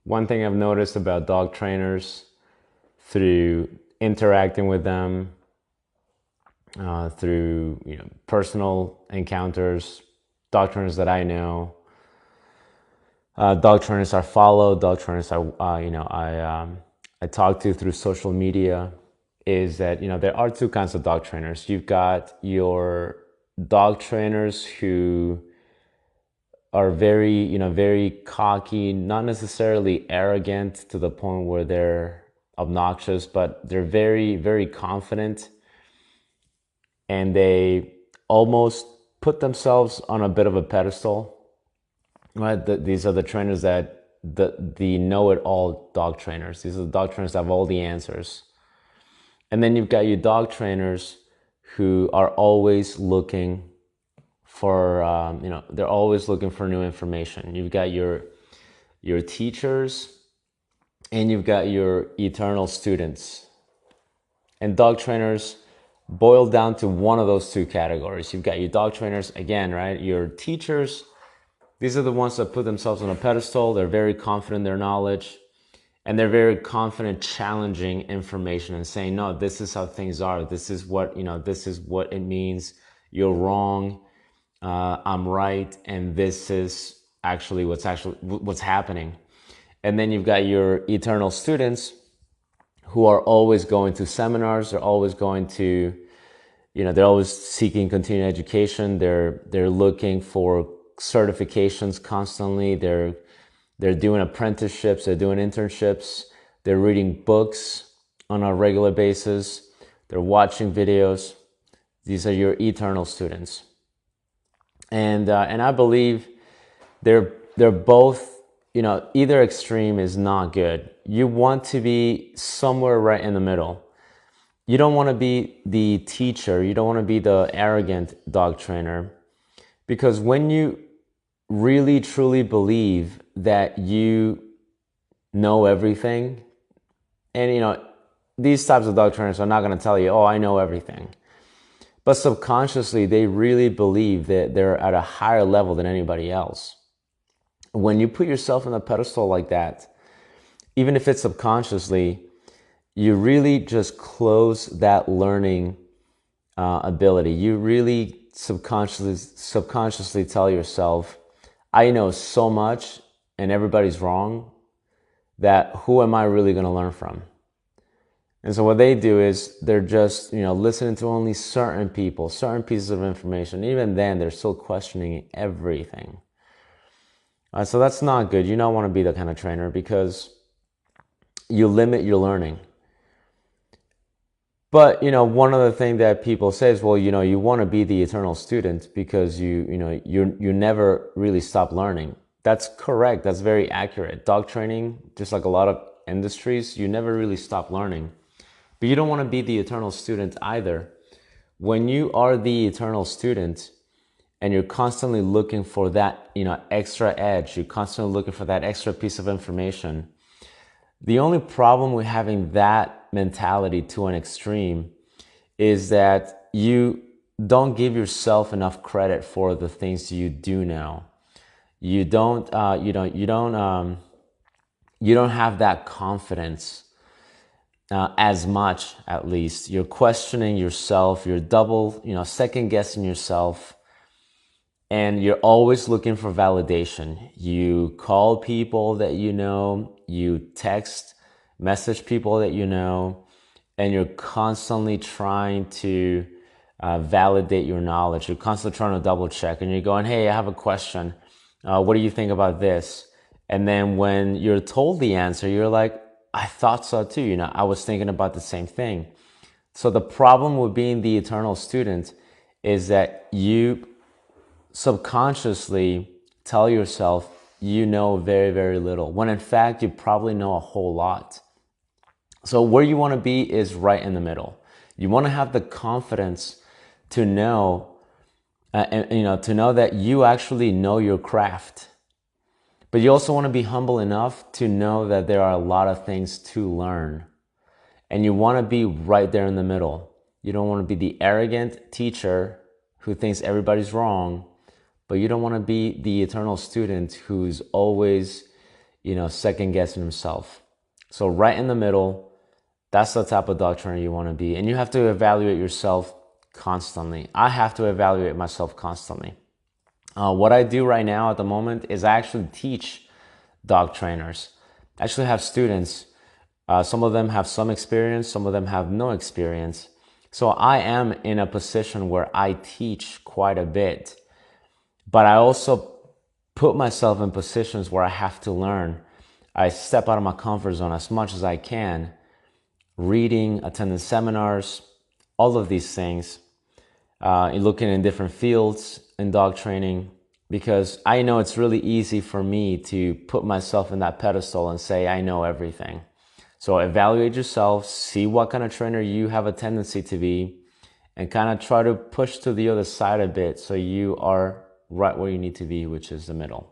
One thing I've noticed about dog trainers through interacting with them, through personal encounters, dog trainers that I know, dog trainers I follow, dog trainers I talk to through social media, is that there are two kinds of dog trainers. You've got your dog trainers who are very cocky, not necessarily arrogant to the point where they're obnoxious, but they're very, very confident, and they almost put themselves on a bit of a pedestal, right? These are the trainers that the know-it-all dog trainers. These are the dog trainers that have all the answers. And then you've got your dog trainers who are always looking for, they're always looking for new information. You've got your teachers, and you've got your eternal students. And dog trainers boil down to one of those two categories. You've got your dog trainers, again, right? Your teachers, these are the ones that put themselves on a pedestal. They're very confident in their knowledge, and they're very confident challenging information and saying, no, this is how things are. This is what, this is what it means. You're wrong. I'm right. And this is actually what's happening. And then you've got your eternal students who are always going to seminars. They're always going to, they're always seeking continuing education. They're looking for certifications constantly. They're doing apprenticeships. They're doing internships. They're reading books on a regular basis. They're watching videos. These are your eternal students. And I believe they're both, either extreme is not good. You want to be somewhere right in the middle. You don't want to be the teacher. You don't want to be the arrogant dog trainer, because when you really truly believe that you know everything, and these types of dog trainers are not going to tell you, oh, I know everything. But subconsciously, they really believe that they're at a higher level than anybody else. When you put yourself on a pedestal like that, even if it's subconsciously, you really just close that learning ability. You really subconsciously tell yourself, I know so much and everybody's wrong, that who am I really going to learn from? And so what they do is they're just, listening to only certain people, certain pieces of information. Even then, they're still questioning everything. So that's not good. You don't want to be the kind of trainer, because you limit your learning. But, one other thing that people say is, well, you want to be the eternal student because you never really stop learning. That's correct. That's very accurate. Dog training, just like a lot of industries, you never really stop learning. But you don't want to be the eternal student either. When you are the eternal student and you're constantly looking for that, extra edge, you're constantly looking for that extra piece of information. The only problem with having that mentality to an extreme is that you don't give yourself enough credit for the things you do know. You don't have that confidence as much, at least. You're questioning yourself. You're double, second guessing yourself. And you're always looking for validation. You call people that you know, you message people that you know, and you're constantly trying to validate your knowledge. You're constantly trying to double check, and you're going, hey, I have a question. What do you think about this? And then when you're told the answer, you're like, I thought so too. I was thinking about the same thing. So the problem with being the eternal student is that you subconsciously tell yourself you know very, very little, when in fact you probably know a whole lot. So where you want to be is right in the middle. You want to have the confidence to know, to know that you actually know your craft. But you also want to be humble enough to know that there are a lot of things to learn. And you want to be right there in the middle. You don't want to be the arrogant teacher who thinks everybody's wrong, but you don't want to be the eternal student who's always, second guessing himself. So right in the middle, that's the type of dog trainer you want to be. And you have to evaluate yourself constantly. I have to evaluate myself constantly. What I do right now at the moment is I actually teach dog trainers. I actually have students. Some of them have some experience, some of them have no experience. So I am in a position where I teach quite a bit, but I also put myself in positions where I have to learn. I step out of my comfort zone as much as I can, reading, attending seminars, all of these things, looking in different fields in dog training, because I know it's really easy for me to put myself in that pedestal and say, I know everything. So evaluate yourself, see what kind of trainer you have a tendency to be, and kind of try to push to the other side a bit so you are right where you need to be, which is the middle.